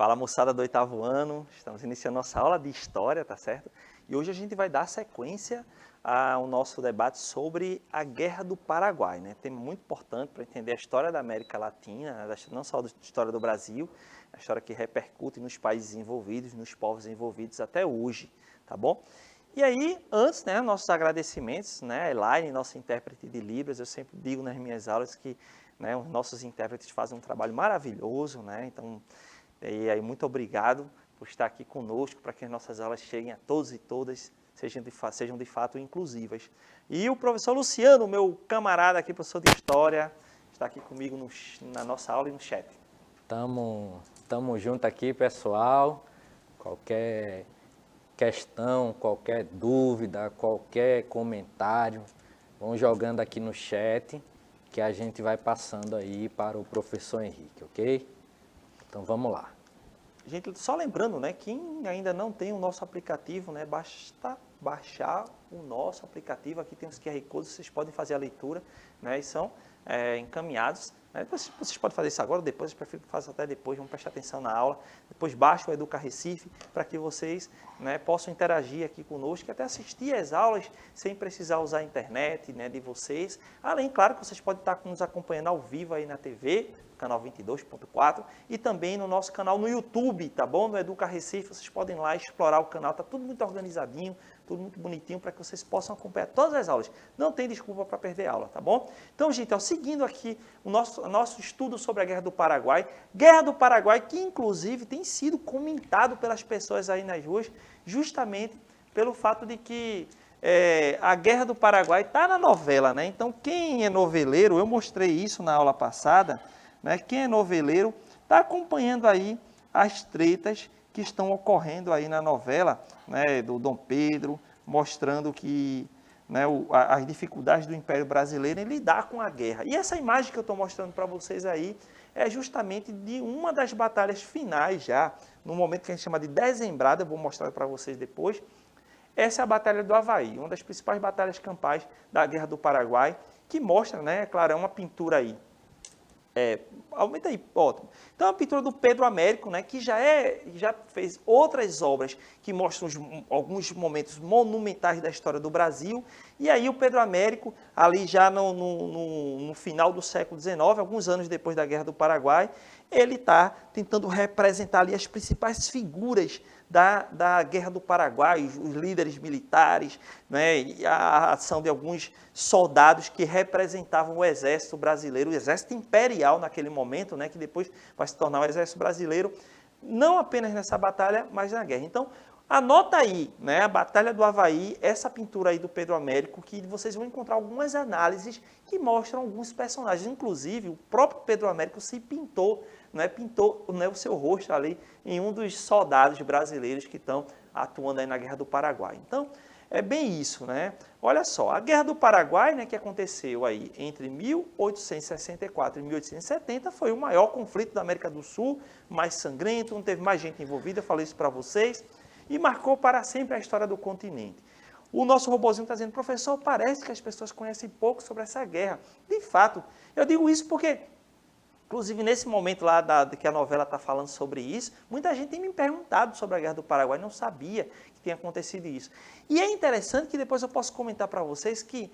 Fala, moçada do 8º ano, estamos iniciando nossa aula de História, tá certo? E hoje a gente vai dar sequência ao nosso debate sobre a Guerra do Paraguai, né? Tema muito importante para entender a história da América Latina, não só a história do Brasil, a história que repercute nos países envolvidos, nos povos envolvidos até hoje, tá bom? E aí, antes, né, nossos agradecimentos, né, a Elaine, nossa intérprete de Libras, eu sempre digo nas minhas aulas que, né, os nossos intérpretes fazem um trabalho maravilhoso, né, então, e aí, muito obrigado por estar aqui conosco, para que as nossas aulas cheguem a todos e todas, sejam de fato inclusivas. E o professor Luciano, meu camarada aqui, professor de História, está aqui comigo na nossa aula e no chat. Tamo junto aqui, pessoal. Qualquer questão, qualquer dúvida, qualquer comentário, vão jogando aqui no chat, que a gente vai passando aí para o professor Henrique, ok? Então vamos lá. Gente, só lembrando, né, quem ainda não tem o nosso aplicativo, né, basta baixar o nosso aplicativo. Aqui tem os QR Codes, vocês podem fazer a leitura, né, e são encaminhados. Né, vocês podem fazer isso agora ou depois, eu prefiro que façam até depois, vamos prestar atenção na aula. Depois baixa o Educa Recife, para que vocês, né, possam interagir aqui conosco, e até assistir às aulas sem precisar usar a internet, né, de vocês. Além, claro, que vocês podem estar nos acompanhando ao vivo aí na TV, canal 22.4, e também no nosso canal no YouTube, tá bom? No Educa Recife, vocês podem ir lá explorar o canal, tá tudo muito organizadinho, tudo muito bonitinho, para que vocês possam acompanhar todas as aulas. Não tem desculpa para perder aula, tá bom? Então, gente, seguindo aqui o nosso estudo sobre a Guerra do Paraguai, que inclusive tem sido comentado pelas pessoas aí nas ruas, justamente pelo fato de que a Guerra do Paraguai está na novela, né? Então, quem é noveleiro, eu mostrei isso na aula passada, né? Quem é noveleiro está acompanhando aí as tretas que estão ocorrendo aí na novela, né, do Dom Pedro, mostrando que, né, as dificuldades do Império Brasileiro em lidar com a guerra. E essa imagem que eu estou mostrando para vocês aí é justamente de uma das batalhas finais já, no momento que a gente chama de dezembrada, eu vou mostrar para vocês depois. Essa é a Batalha do Avaí, uma das principais batalhas campais da Guerra do Paraguai, que mostra, né, claro, é uma pintura aí. Aumenta aí, ótimo. Então, a pintura do Pedro Américo, né, que já fez outras obras que mostram alguns momentos monumentais da história do Brasil. E aí o Pedro Américo, ali já no final do século XIX, alguns anos depois da Guerra do Paraguai, ele está tentando representar ali as principais figuras da Guerra do Paraguai, os líderes militares, né, e a ação de alguns soldados que representavam o exército brasileiro, o exército imperial naquele momento, né, que depois vai se tornar o exército brasileiro, não apenas nessa batalha, mas na guerra. Então, anota aí, né, a Batalha do Avaí, essa pintura aí do Pedro Américo, que vocês vão encontrar algumas análises que mostram alguns personagens. Inclusive, o próprio Pedro Américo se pintou, né, o seu rosto ali em um dos soldados brasileiros que estão atuando aí na Guerra do Paraguai. Então, é bem isso, né? Olha só, a Guerra do Paraguai, né, que aconteceu aí entre 1864 e 1870, foi o maior conflito da América do Sul, mais sangrento, não teve mais gente envolvida, eu falei isso para vocês, e marcou para sempre a história do continente. O nosso robozinho está dizendo, professor, parece que as pessoas conhecem pouco sobre essa guerra. De fato, eu digo isso porque, inclusive, nesse momento lá que a novela está falando sobre isso, muita gente tem me perguntado sobre a Guerra do Paraguai, não sabia que tinha acontecido isso. E é interessante que depois eu posso comentar para vocês que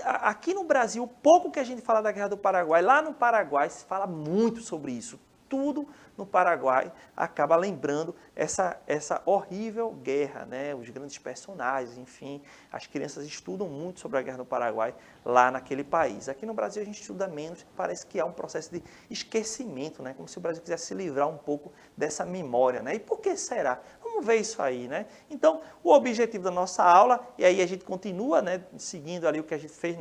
aqui no Brasil, o pouco que a gente fala da Guerra do Paraguai, lá no Paraguai se fala muito sobre isso. Tudo no Paraguai acaba lembrando essa horrível guerra, né? Os grandes personagens, enfim, as crianças estudam muito sobre a Guerra do Paraguai lá naquele país. Aqui no Brasil a gente estuda menos, parece que há um processo de esquecimento, né? Como se o Brasil quisesse se livrar um pouco dessa memória, né? E por que será? Vamos ver isso aí, né? Então, o objetivo da nossa aula, e aí a gente continua, né, seguindo ali o que a gente fez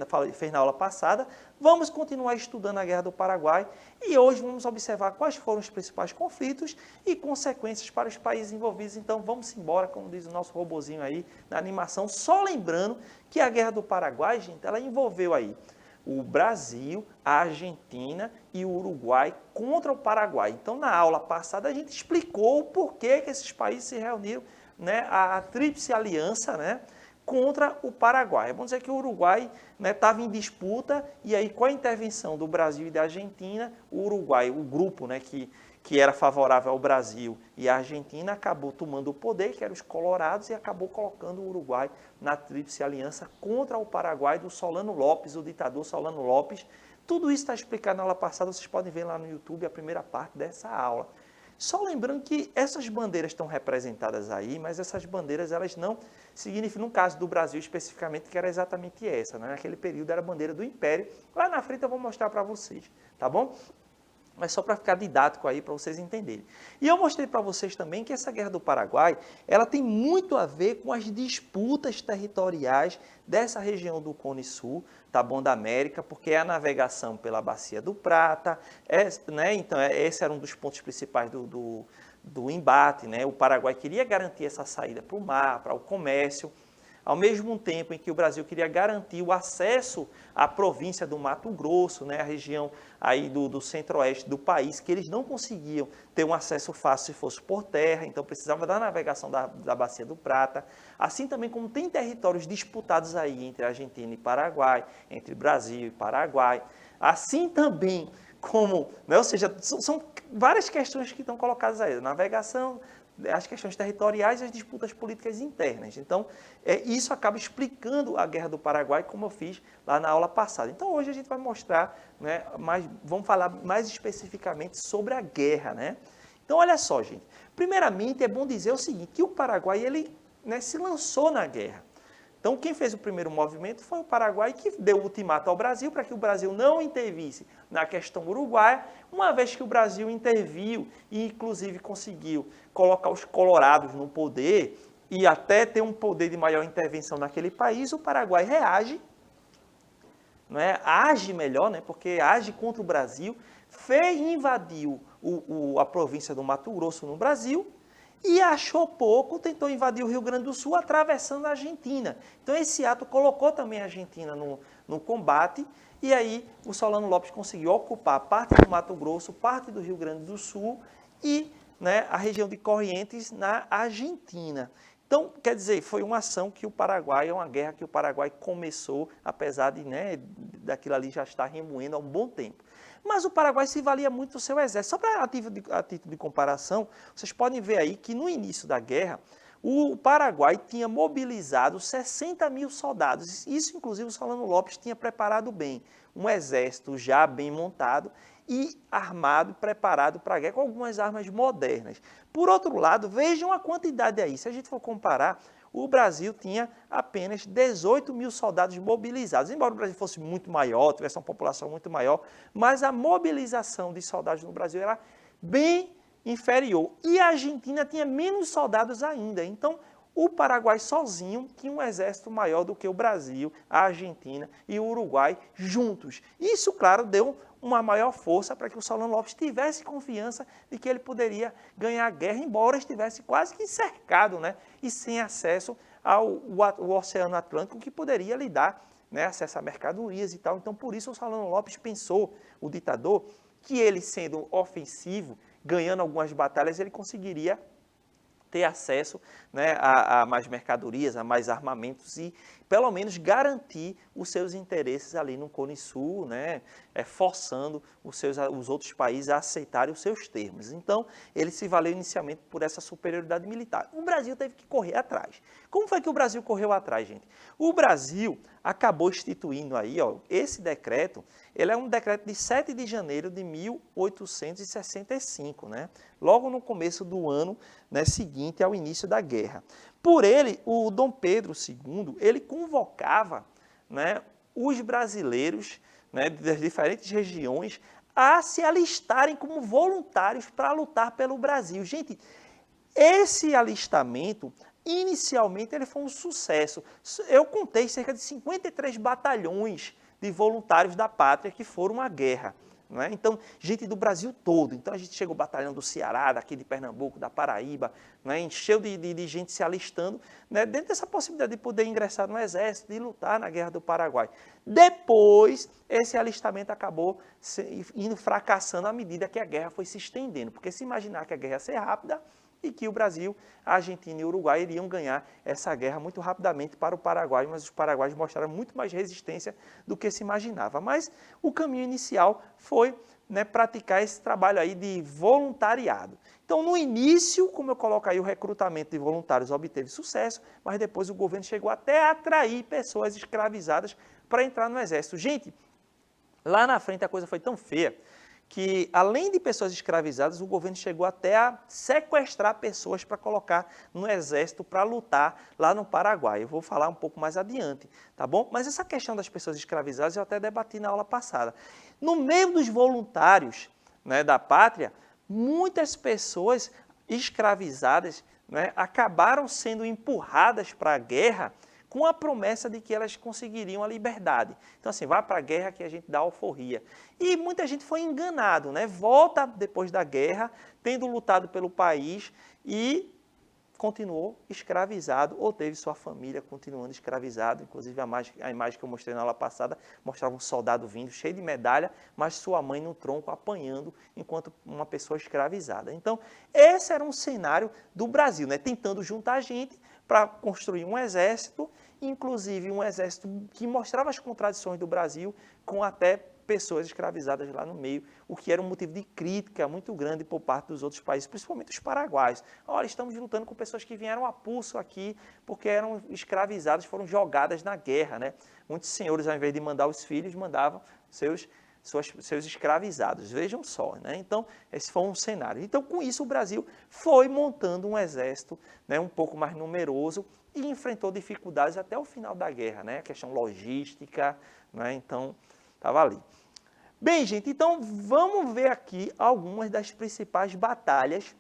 na aula passada, vamos continuar estudando a Guerra do Paraguai e hoje vamos observar quais foram os principais conflitos e consequências para os países envolvidos. Então, vamos embora, como diz o nosso robozinho aí na animação, só lembrando que a Guerra do Paraguai, gente, ela envolveu aí o Brasil, a Argentina e o Uruguai contra o Paraguai. Então, na aula passada, a gente explicou o porquê que esses países se reuniram, né, a Tríplice Aliança, né, contra o Paraguai. Vamos dizer que o Uruguai estava, né, em disputa, e aí com a intervenção do Brasil e da Argentina, o Uruguai, o grupo, né, que que era favorável ao Brasil, e a Argentina acabou tomando o poder, que eram os colorados, e acabou colocando o Uruguai na Tríplice Aliança contra o Paraguai do Solano Lopes, o ditador Solano Lopes. Tudo isso está explicado na aula passada, vocês podem ver lá no YouTube a primeira parte dessa aula. Só lembrando que essas bandeiras estão representadas aí, mas essas bandeiras elas não significam, no caso do Brasil especificamente, que era exatamente essa, né? Naquele período era a bandeira do Império. Lá na frente eu vou mostrar para vocês, tá bom? Mas só para ficar didático aí, para vocês entenderem. E eu mostrei para vocês também que essa Guerra do Paraguai, ela tem muito a ver com as disputas territoriais dessa região do Cone Sul, tá bom, da América, porque é a navegação pela Bacia do Prata, né? Então esse era um dos pontos principais do embate, né? O Paraguai queria garantir essa saída para o mar, para o comércio, ao mesmo tempo em que o Brasil queria garantir o acesso à província do Mato Grosso, né, a região aí do centro-oeste do país, que eles não conseguiam ter um acesso fácil se fosse por terra, então precisava da navegação da Bacia do Prata. Assim também como tem territórios disputados aí entre Argentina e Paraguai, entre Brasil e Paraguai. Assim também como, né, ou seja, são várias questões que estão colocadas aí, navegação, as questões territoriais e as disputas políticas internas. Então, isso acaba explicando a Guerra do Paraguai, como eu fiz lá na aula passada. Então, hoje a gente vai mostrar, né, vamos falar mais especificamente sobre a guerra, né? Então, olha só, gente. Primeiramente, é bom dizer o seguinte, que o Paraguai, ele, né, se lançou na guerra. Então, quem fez o primeiro movimento foi o Paraguai, que deu o ultimato ao Brasil para que o Brasil não intervisse na questão uruguaia, uma vez que o Brasil interviu e, inclusive, conseguiu colocar os colorados no poder e até ter um poder de maior intervenção naquele país, o Paraguai reage, né, age melhor, né, porque age contra o Brasil, invadiu a província do Mato Grosso no Brasil, e achou pouco, tentou invadir o Rio Grande do Sul, atravessando a Argentina. Então, esse ato colocou também a Argentina no combate, e aí o Solano Lopes conseguiu ocupar parte do Mato Grosso, parte do Rio Grande do Sul e, né, a região de Corrientes na Argentina. Então, quer dizer, foi uma ação que o Paraguai, é uma guerra que o Paraguai começou, apesar de, né, daquilo ali já estar remoendo há um bom tempo. Mas o Paraguai se valia muito do seu exército. Só para a título de comparação, vocês podem ver aí que no início da guerra, o Paraguai tinha mobilizado 60 mil soldados. Isso, inclusive, o Solano Lopes tinha preparado bem. Um exército já bem montado e armado, preparado para a guerra com algumas armas modernas. Por outro lado, vejam a quantidade aí. Se a gente for comparar, o Brasil tinha apenas 18 mil soldados mobilizados. Embora o Brasil fosse muito maior, tivesse uma população muito maior, mas a mobilização de soldados no Brasil era bem inferior. E a Argentina tinha menos soldados ainda. Então, o Paraguai sozinho tinha um exército maior do que o Brasil, a Argentina e o Uruguai juntos. Isso, claro, deu uma maior força para que o Solano Lopes tivesse confiança de que ele poderia ganhar a guerra, embora estivesse quase que cercado, né, e sem acesso ao Oceano Atlântico, que poderia lhe dar, né, acesso a mercadorias e tal. Então, por isso, o Solano Lopes pensou, o ditador, que ele sendo ofensivo, ganhando algumas batalhas, ele conseguiria ter acesso, né, a mais mercadorias, a mais armamentos e, pelo menos, garantir os seus interesses ali no Cone Sul, né, forçando os outros países a aceitarem os seus termos. Então, ele se valeu inicialmente por essa superioridade militar. O Brasil teve que correr atrás. Como foi que o Brasil correu atrás, gente? O Brasil acabou instituindo aí, ó, esse decreto, ele é um decreto de 7 de janeiro de 1865, né? Logo no começo do ano, né, seguinte ao início da guerra. Por ele, o Dom Pedro II, ele convocava, né, os brasileiros, né, das diferentes regiões a se alistarem como voluntários para lutar pelo Brasil. Gente, esse alistamento, inicialmente, ele foi um sucesso. Eu contei cerca de 53 batalhões de voluntários da pátria que foram à guerra. Não é? Então, gente do Brasil todo. Então, a gente chegou ao batalhão do Ceará, daqui de Pernambuco, da Paraíba, não é? Encheu de gente se alistando, né? Dentro dessa possibilidade de poder ingressar no exército, de lutar na Guerra do Paraguai. Depois, esse alistamento acabou indo fracassando à medida que a guerra foi se estendendo, porque se imaginar que a guerra ia ser rápida, e que o Brasil, a Argentina e o Uruguai iriam ganhar essa guerra muito rapidamente para o Paraguai, mas os paraguaios mostraram muito mais resistência do que se imaginava. Mas o caminho inicial foi né, praticar esse trabalho aí de voluntariado. Então, no início, como eu coloco aí, o recrutamento de voluntários obteve sucesso, mas depois o governo chegou até a atrair pessoas escravizadas para entrar no exército. Gente, lá na frente a coisa foi tão feia que, além de pessoas escravizadas, o governo chegou até a sequestrar pessoas para colocar no exército para lutar lá no Paraguai. Eu vou falar um pouco mais adiante, tá bom? Mas essa questão das pessoas escravizadas eu até debati na aula passada. No meio dos voluntários, né, da pátria, muitas pessoas escravizadas, né, acabaram sendo empurradas para a guerra com a promessa de que elas conseguiriam a liberdade. Então, assim, vai para a guerra que a gente dá alforria. E muita gente foi enganado, né? Volta depois da guerra, tendo lutado pelo país e continuou escravizado ou teve sua família continuando escravizado. Inclusive, a imagem que eu mostrei na aula passada mostrava um soldado vindo cheio de medalha, mas sua mãe no tronco apanhando enquanto uma pessoa escravizada. Então, esse era um cenário do Brasil, né? Tentando juntar gente para construir um exército, inclusive um exército que mostrava as contradições do Brasil, com até pessoas escravizadas lá no meio, o que era um motivo de crítica muito grande por parte dos outros países, principalmente os paraguaios. Olha, estamos lutando com pessoas que vieram a pulso aqui, porque eram escravizadas, foram jogadas na guerra, né? Muitos senhores, ao invés de mandar os filhos, mandavam seus escravizados. Vejam só, né? Então, esse foi um cenário. Então, com isso, o Brasil foi montando um exército, né, um pouco mais numeroso e enfrentou dificuldades até o final da guerra, né? A questão logística, né? Então, estava ali. Bem, gente, então vamos ver aqui algumas das principais batalhas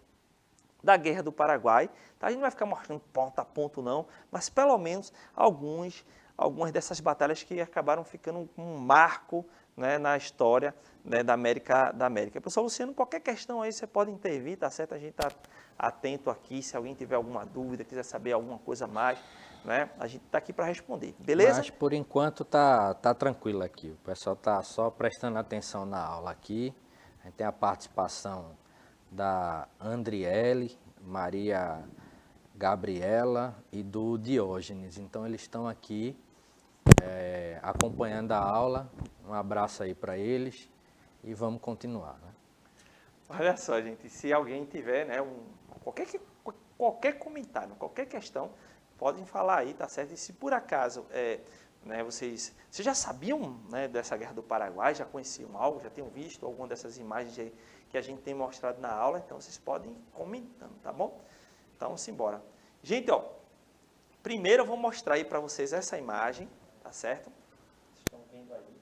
da Guerra do Paraguai. Tá? A gente não vai ficar mostrando ponto a ponto, não, mas pelo menos algumas dessas batalhas que acabaram ficando um marco, né, na história, né, da América. Professor Luciano, qualquer questão aí você pode intervir, tá certo? A gente está atento aqui, se alguém tiver alguma dúvida, quiser saber alguma coisa a mais, né, a gente está aqui para responder, beleza? Mas por enquanto tá tranquilo aqui, o pessoal tá só prestando atenção na aula aqui. A gente tem a participação da Andriele, Maria Gabriela e do Diógenes, então eles estão aqui acompanhando a aula. Um abraço aí para eles e vamos continuar, né? Olha só, gente, se alguém tiver, né, qualquer comentário, qualquer questão, podem falar aí, tá certo? E se por acaso, né, vocês já sabiam, né, dessa Guerra do Paraguai, já conheciam algo, já tinham visto alguma dessas imagens que a gente tem mostrado na aula, então vocês podem ir comentando, tá bom? Então, vamos embora. Gente, ó, primeiro eu vou mostrar aí para vocês essa imagem, tá certo? Vocês estão vendo aí.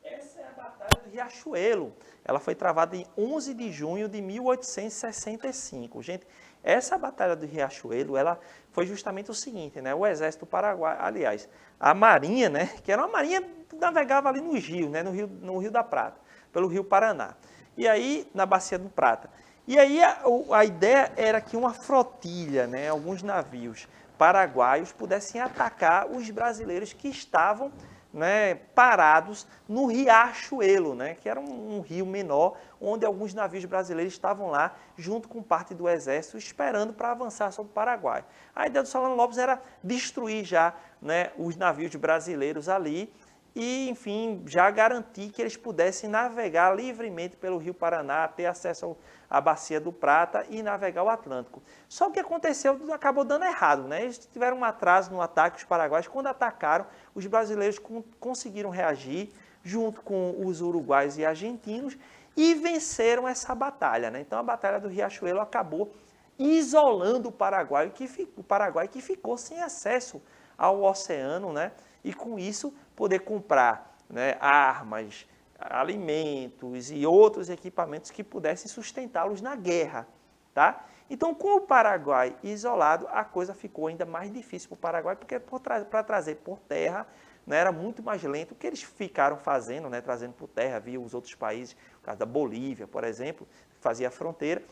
Essa é a Batalha do Riachuelo. Ela foi travada em 11 de junho de 1865. Gente, essa Batalha do Riachuelo, ela foi justamente o seguinte, né? O Exército Paraguai, aliás, a Marinha, né? Que era uma marinha que navegava ali nos rios, né? No Rio da Prata, pelo Rio Paraná. E aí, na Bacia do Prata. E aí, a ideia era que uma flotilha, né? Alguns navios paraguaios pudessem atacar os brasileiros que estavam, né, parados no Riachuelo, né, que era um rio menor, onde alguns navios brasileiros estavam lá, junto com parte do exército, esperando para avançar sobre o Paraguai. A ideia do Solano Lopes era destruir já, né, os navios brasileiros ali e, enfim, já garantir que eles pudessem navegar livremente pelo Rio Paraná, ter acesso à Bacia do Prata e navegar o Atlântico. Só que o que aconteceu, acabou dando errado, né? Eles tiveram um atraso no ataque, os paraguaios, quando atacaram, os brasileiros conseguiram reagir, junto com os uruguaios e argentinos, e venceram essa batalha, né? Então, a Batalha do Riachuelo acabou isolando o Paraguai, que ficou sem acesso ao oceano, né? E, com isso, poder comprar, né, armas, alimentos e outros equipamentos que pudessem sustentá-los na guerra, tá? Então, com o Paraguai isolado, a coisa ficou ainda mais difícil para o Paraguai, porque para trazer por terra, né, era muito mais lento. O que eles ficaram fazendo, né, trazendo por terra, via os outros países, o caso da Bolívia, por exemplo, que fazia a fronteira,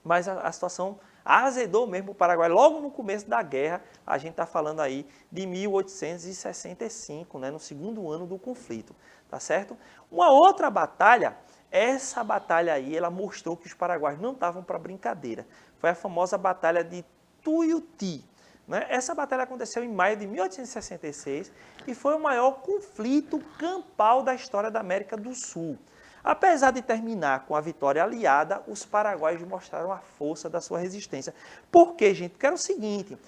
mas a situação azedou mesmo o Paraguai. Logo no começo da guerra, a gente está falando aí de 1865, né, no segundo ano do conflito, tá certo? Uma outra batalha, essa batalha aí, ela mostrou que os paraguaios não estavam para brincadeira. Foi a famosa Batalha de Tuiuti, né? Essa batalha aconteceu em maio de 1866 e foi o maior conflito campal da história da América do Sul. Apesar de terminar com a vitória aliada, os paraguaios mostraram a força da sua resistência. Por quê, gente? Porque era o seguinte,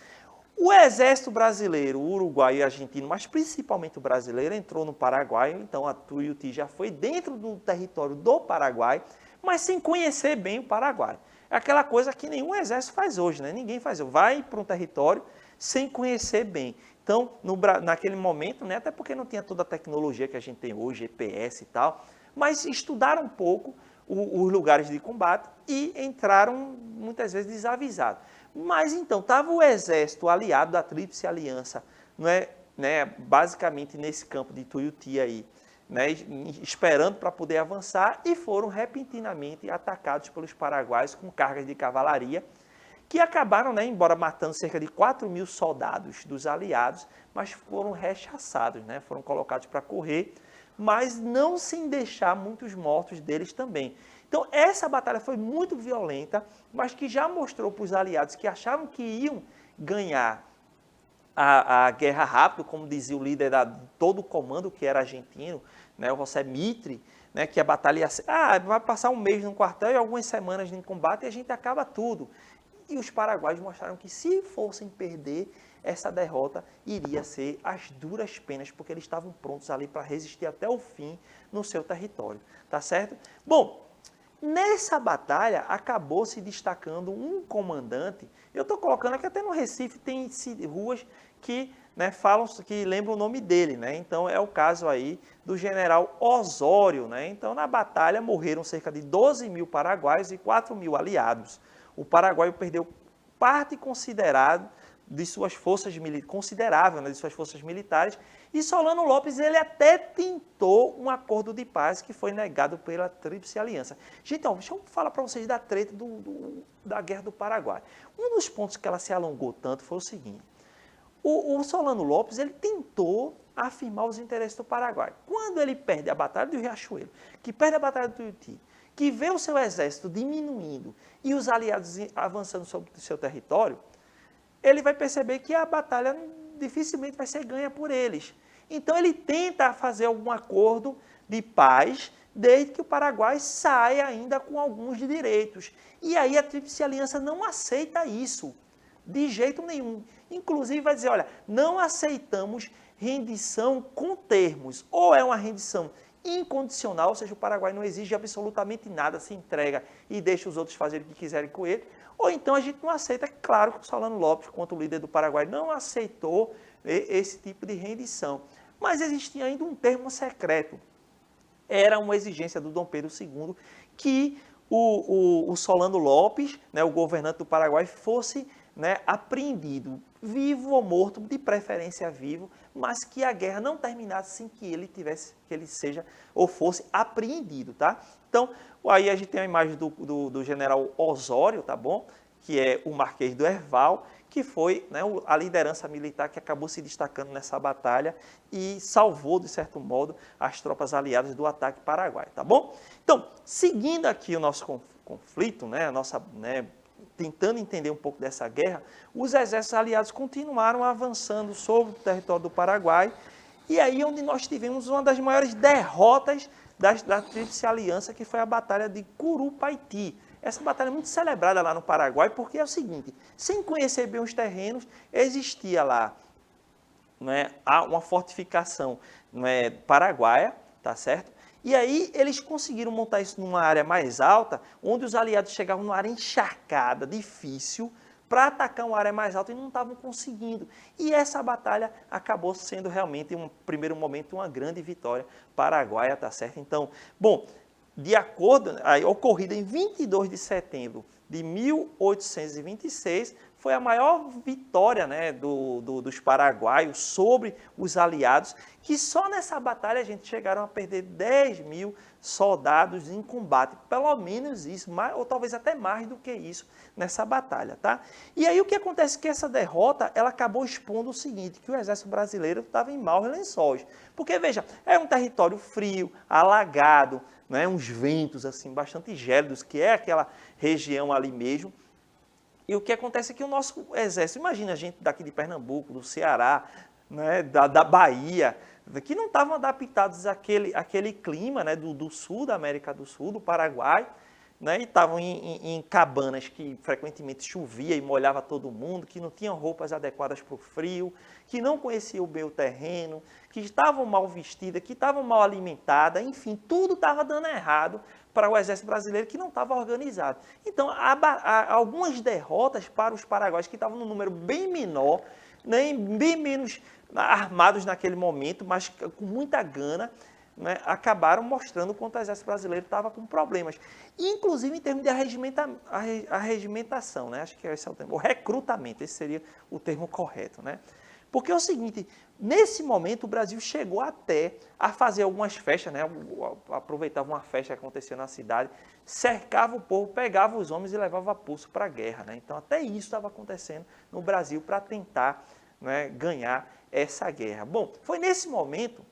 o exército brasileiro, o uruguaio e argentino, mas principalmente o brasileiro, entrou no Paraguai, então a Tuiuti já foi dentro do território do Paraguai, mas sem conhecer bem o Paraguai. É aquela coisa que nenhum exército faz hoje, né? Ninguém faz. Vai para um território sem conhecer bem. Então, naquele momento, né, até porque não tinha toda a tecnologia que a gente tem hoje, GPS e tal, mas estudaram um pouco os lugares de combate e entraram muitas vezes desavisados. Mas então, estava o exército aliado da Tríplice Aliança, não é, né, basicamente nesse campo de Tuiuti aí, né, esperando para poder avançar, e foram repentinamente atacados pelos paraguaios com cargas de cavalaria, que acabaram, né, embora matando cerca de 4.000 soldados dos aliados, mas foram rechaçados, né, foram colocados para correr, mas não sem deixar muitos mortos deles também. Então, essa batalha foi muito violenta, mas que já mostrou para os aliados que achavam que iam ganhar a guerra rápido, como dizia o líder de todo o comando, que era argentino, né, o José Mitre, né, que a batalha ia ser, vai passar um mês no quartel e algumas semanas em combate e a gente acaba tudo. E os paraguaios mostraram que se fossem perder, essa derrota iria ser às duras penas, porque eles estavam prontos ali para resistir até o fim no seu território, tá certo? Bom, nessa batalha acabou se destacando um comandante. Eu estou colocando aqui até no Recife tem ruas que, né, falam, que lembram o nome dele, né? Então é o caso aí do general Osório, né? Então na batalha morreram cerca de 12.000 paraguaios e 4.000 aliados. O Paraguai perdeu parte considerável de suas forças considerável, né, de suas forças militares, e Solano Lopes ele até tentou um acordo de paz que foi negado pela Tríplice Aliança. Gente, então, deixa eu falar para vocês da treta da Guerra do Paraguai. Um dos pontos que ela se alongou tanto foi o seguinte: o Solano Lopes ele tentou afirmar os interesses do Paraguai. Quando ele perde a Batalha do Riachuelo, que perde a Batalha do Tuiuti, que vê o seu exército diminuindo e os aliados avançando sobre o seu território, ele vai perceber que a batalha dificilmente vai ser ganha por eles. Então ele tenta fazer algum acordo de paz, desde que o Paraguai saia ainda com alguns direitos. E aí a Tríplice Aliança não aceita isso, de jeito nenhum. Inclusive vai dizer, olha, não aceitamos rendição com termos. Ou é uma rendição incondicional, ou seja, o Paraguai não exige absolutamente nada, se entrega e deixa os outros fazerem o que quiserem com ele, ou então a gente não aceita. Claro que o Solano Lopes, quanto líder do Paraguai, não aceitou esse tipo de rendição. Mas existia ainda um termo secreto. Era uma exigência do Dom Pedro II que o Solano Lopes, né, o governante do Paraguai, fosse, né, apreendido, vivo ou morto, de preferência vivo, mas que a guerra não terminasse sem que ele seja ou fosse apreendido, tá? Então, aí a gente tem a imagem do general Osório, tá bom? Que é o Marquês do Herval, que foi, né, a liderança militar que acabou se destacando nessa batalha e salvou, de certo modo, as tropas aliadas do ataque paraguaio, tá bom? Então, seguindo aqui o nosso conflito, né, tentando entender um pouco dessa guerra, os exércitos aliados continuaram avançando sobre o território do Paraguai, e aí onde nós tivemos uma das maiores derrotas da Tríplice Aliança, que foi a Batalha de Curupaiti. Essa batalha é muito celebrada lá no Paraguai, porque é o seguinte, sem conhecer bem os terrenos, existia lá, né, uma fortificação, né, paraguaia, tá certo? E aí eles conseguiram montar isso numa área mais alta, onde os aliados chegavam numa área encharcada, difícil, para atacar uma área mais alta e não estavam conseguindo. E essa batalha acabou sendo realmente, em um primeiro momento, uma grande vitória paraguaia, tá certo? Então, bom, de acordo, ocorrida em 22 de setembro de 1826, foi a maior vitória, né, dos paraguaios sobre os aliados, que só nessa batalha a gente chegaram a perder 10.000 soldados em combate, pelo menos isso, ou talvez até mais do que isso nessa batalha, tá? E aí o que acontece é que essa derrota, ela acabou expondo o seguinte, que o exército brasileiro estava em maus lençóis, porque veja, é um território frio, alagado, né, uns ventos assim bastante gélidos, que é aquela região ali mesmo. E o que acontece é que o nosso exército, imagina a gente daqui de Pernambuco, do Ceará, né, da Bahia, que não estavam adaptados àquele clima, né, do sul da América do Sul, do Paraguai, né, e estavam em cabanas que frequentemente chovia e molhava todo mundo, que não tinham roupas adequadas para o frio, que não conheciam bem o terreno, que estavam mal vestidas, que estavam mal alimentadas, enfim, tudo estava dando errado para o exército brasileiro que não estava organizado. Então, algumas derrotas para os paraguaios que estavam num número bem menor, né, bem menos armados naquele momento, mas com muita gana, né, acabaram mostrando quanto o exército brasileiro estava com problemas. Inclusive em termos de arregimentação, né? Acho que esse é o termo. O recrutamento, esse seria o termo correto. Né? Porque é o seguinte, nesse momento o Brasil chegou até a fazer algumas festas, né? Aproveitava uma festa que acontecia na cidade, cercava o povo, pegava os homens e levava pulso para a guerra. Né? Então até isso estava acontecendo no Brasil para tentar, né, ganhar essa guerra. Bom, foi nesse momento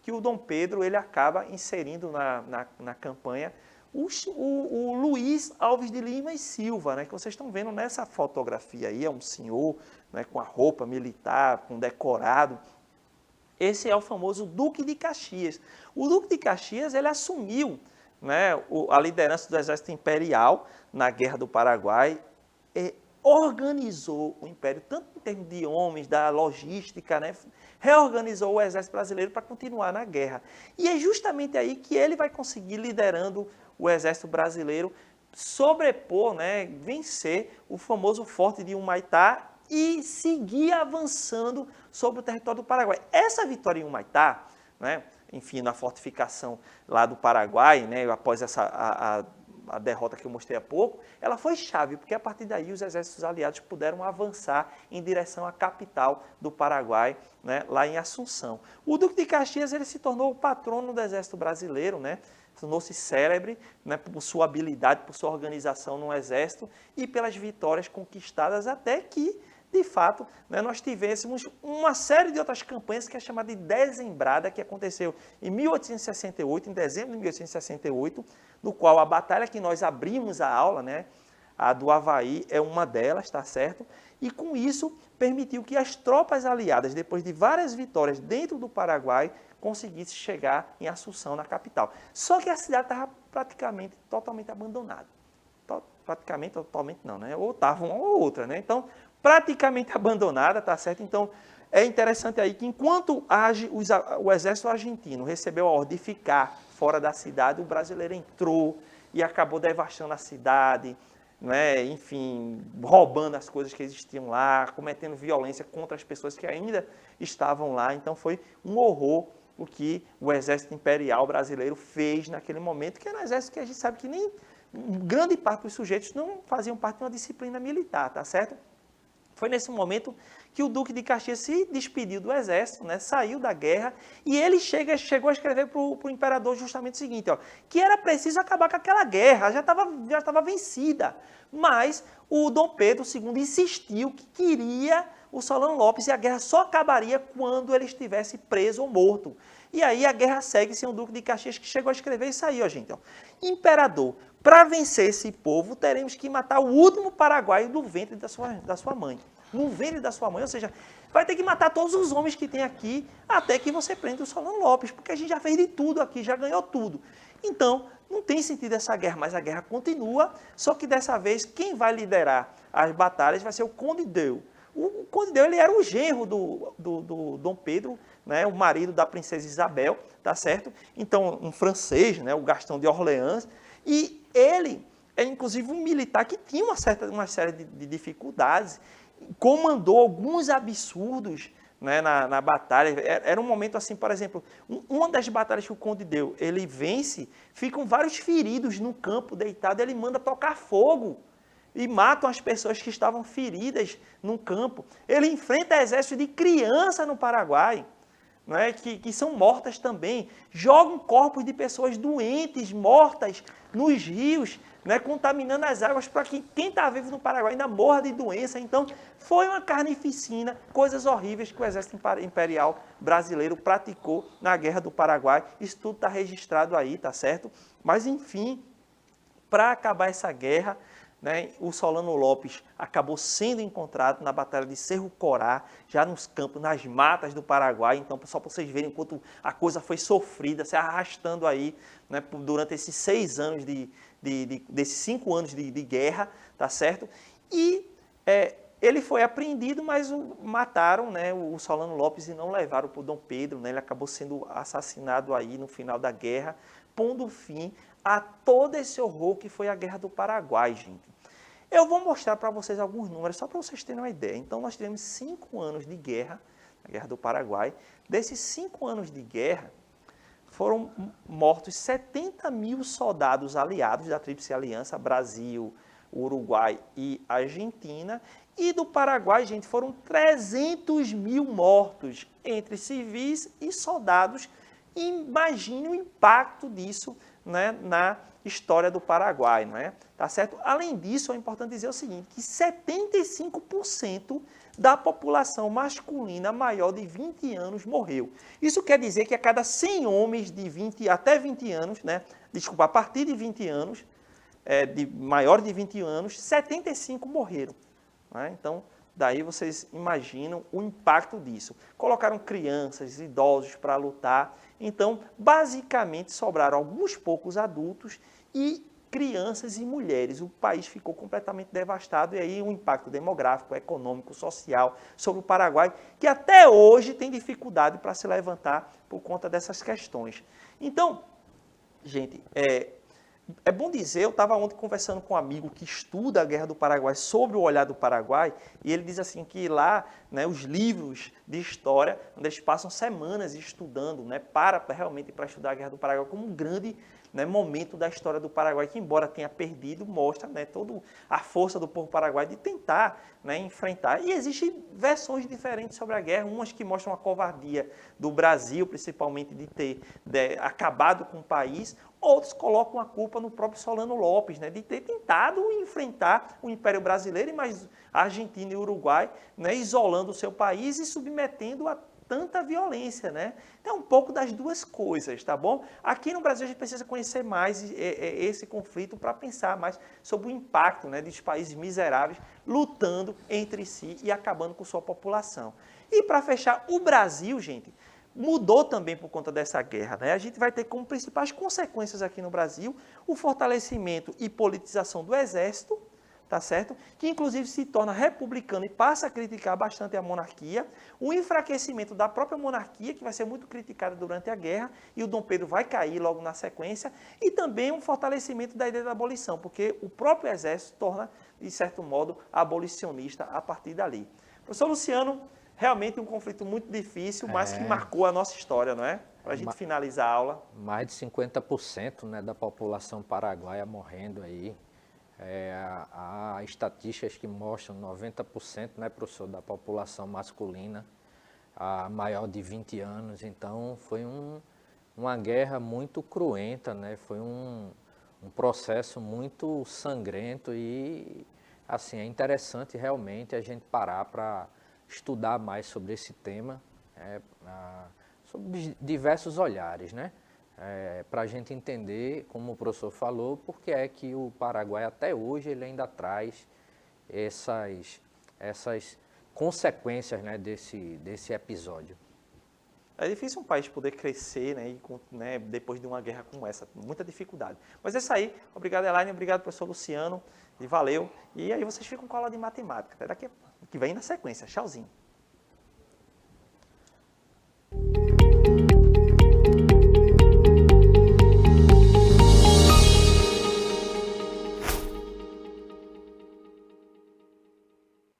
que o Dom Pedro ele acaba inserindo na campanha o Luiz Alves de Lima e Silva, né, que vocês estão vendo nessa fotografia aí, é um senhor, né, com a roupa militar, com decorado. Esse é o famoso Duque de Caxias. O Duque de Caxias ele assumiu, né, a liderança do Exército Imperial na Guerra do Paraguai, organizou o Império, tanto em termos de homens, da logística, né? Reorganizou o Exército Brasileiro para continuar na guerra. E é justamente aí que ele vai conseguir, liderando o Exército Brasileiro, sobrepor, né? Vencer o famoso Forte de Humaitá e seguir avançando sobre o território do Paraguai. Essa vitória em Humaitá, né? Enfim, na fortificação lá do Paraguai, né? Após a derrota que eu mostrei há pouco, ela foi chave, porque a partir daí os exércitos aliados puderam avançar em direção à capital do Paraguai, né, lá em Assunção. O Duque de Caxias ele se tornou o patrono do exército brasileiro, né, tornou-se célebre, né, por sua habilidade, por sua organização no exército e pelas vitórias conquistadas, até que, de fato, né, nós tivéssemos uma série de outras campanhas que é chamada de Dezembrada, que aconteceu em 1868, em dezembro de 1868, no qual a batalha que nós abrimos a aula, né, a do Havaí, é uma delas, tá certo? E com isso permitiu que as tropas aliadas, depois de várias vitórias dentro do Paraguai, conseguissem chegar em Assunção, na capital. Só que a cidade estava praticamente totalmente abandonada. Praticamente, totalmente não, né? Ou estava uma ou outra, né? Então, praticamente abandonada, tá certo? Então, é interessante aí que enquanto o exército argentino recebeu a ordem de ficar fora da cidade, o brasileiro entrou e acabou devastando a cidade, né? Enfim, roubando as coisas que existiam lá, cometendo violência contra as pessoas que ainda estavam lá. Então foi um horror o que o exército imperial brasileiro fez naquele momento, que era um exército que a gente sabe que nem grande parte dos sujeitos não faziam parte de uma disciplina militar, tá certo? Foi nesse momento que o Duque de Caxias se despediu do exército, né, saiu da guerra, e ele chegou a escrever para o imperador justamente o seguinte, ó, que era preciso acabar com aquela guerra, já estava vencida. Mas o Dom Pedro II insistiu que queria o Solano Lopes e a guerra só acabaria quando ele estivesse preso ou morto. E aí a guerra segue sem o Duque de Caxias, que chegou a escrever isso aí, ó, gente. Ó. Imperador, para vencer esse povo, teremos que matar o último paraguaio do ventre da sua mãe. No ventre da sua mãe, ou seja, vai ter que matar todos os homens que tem aqui até que você prenda o Solano Lopes, porque a gente já fez de tudo aqui, já ganhou tudo. Então, não tem sentido essa guerra, mas a guerra continua, só que dessa vez quem vai liderar as batalhas vai ser o Conde Deu. O Conde Deu ele era o genro do Dom Pedro, né, o marido da princesa Isabel, tá certo? Então, um francês, né, o Gastão de Orleans, e ele é inclusive um militar que tinha uma série de dificuldades, comandou alguns absurdos, né, na batalha. Era um momento assim, por exemplo, uma das batalhas que o Conde Deu, ele vence, ficam vários feridos no campo deitado, ele manda tocar fogo e matam as pessoas que estavam feridas no campo. Ele enfrenta exército de criança no Paraguai, né, que são mortas também. Jogam corpos de pessoas doentes, mortas, nos rios, né, contaminando as águas para que quem está vivo no Paraguai ainda morra de doença. Então, foi uma carnificina, coisas horríveis que o Exército Imperial brasileiro praticou na Guerra do Paraguai. Isso tudo está registrado aí, tá certo? Mas, enfim, para acabar essa guerra, né, o Solano Lopes acabou sendo encontrado na Batalha de Cerro Corá, já nos campos, nas matas do Paraguai. Então, só para vocês verem quanto a coisa foi sofrida, se arrastando aí, né, durante esses 6 anos desses 5 anos de guerra, tá certo? E ele foi apreendido, mas mataram, né, o Solano Lopes e não levaram para o Dom Pedro, né? Ele acabou sendo assassinado aí no final da guerra, pondo fim a todo esse horror que foi a Guerra do Paraguai, gente. Eu vou mostrar para vocês alguns números, só para vocês terem uma ideia. Então, nós tivemos 5 anos de guerra, a Guerra do Paraguai. Desses 5 anos de guerra, foram mortos 70 mil soldados aliados da Tríplice Aliança, Brasil, Uruguai e Argentina. E do Paraguai, gente, foram 300 mil mortos entre civis e soldados. Imagine o impacto disso, né, na história do Paraguai, não é? Tá certo? Além disso, é importante dizer o seguinte, que 75% da população masculina maior de 20 anos morreu. Isso quer dizer que a cada 100 homens de 20 até 20 anos, né? Desculpa, a partir de 20 anos, maior de 20 anos, 75 morreram. Né? Então, daí vocês imaginam o impacto disso. Colocaram crianças, idosos para lutar. Então, basicamente, sobraram alguns poucos adultos e crianças e mulheres. O país ficou completamente devastado e aí um impacto demográfico, econômico, social sobre o Paraguai, que até hoje tem dificuldade para se levantar por conta dessas questões. Então, gente, é bom dizer, eu estava ontem conversando com um amigo que estuda a Guerra do Paraguai, sobre o olhar do Paraguai, e ele diz assim que lá, né, os livros de história, onde eles passam semanas estudando, né, realmente para estudar a Guerra do Paraguai como um grande, né, momento da história do Paraguai, que embora tenha perdido, mostra, né, toda a força do povo paraguaio de tentar, né, enfrentar. E existem versões diferentes sobre a guerra, umas que mostram a covardia do Brasil, principalmente de ter acabado com o país. Outros colocam a culpa no próprio Solano Lopes, né, de ter tentado enfrentar o Império Brasileiro, mas a Argentina e o Uruguai, né, isolando o seu país e submetendo a tanta violência, né? Então, um pouco das duas coisas, tá bom? Aqui no Brasil a gente precisa conhecer mais esse conflito para pensar mais sobre o impacto, né, dos países miseráveis lutando entre si e acabando com sua população. E para fechar, o Brasil, gente, mudou também por conta dessa guerra, né? A gente vai ter como principais consequências aqui no Brasil o fortalecimento e politização do Exército, tá certo? Que inclusive se torna republicano e passa a criticar bastante a monarquia, o enfraquecimento da própria monarquia, que vai ser muito criticada durante a guerra, e o Dom Pedro vai cair logo na sequência, e também um fortalecimento da ideia da abolição, porque o próprio Exército se torna, de certo modo, abolicionista a partir dali. Professor Luciano, realmente um conflito muito difícil, mas que marcou a nossa história, não é? Para a gente finalizar a aula. Mais de 50%, né, da população paraguaia morrendo aí. Há estatísticas que mostram 90%, né, professor, da população masculina a maior de 20 anos. Então, foi uma guerra muito cruenta, né? Foi um processo muito sangrento e, assim, é interessante realmente a gente parar para estudar mais sobre esse tema, sob diversos olhares, né? Para a gente entender, como o professor falou, por que é que o Paraguai até hoje ele ainda traz essas consequências, né, desse episódio. É difícil um país poder crescer, né, depois de uma guerra como essa, muita dificuldade. Mas é isso aí. Obrigado, Elaine. Obrigado, professor Luciano. E valeu. E aí vocês ficam com a aula de matemática. Até daqui que vem na sequência. Tchauzinho.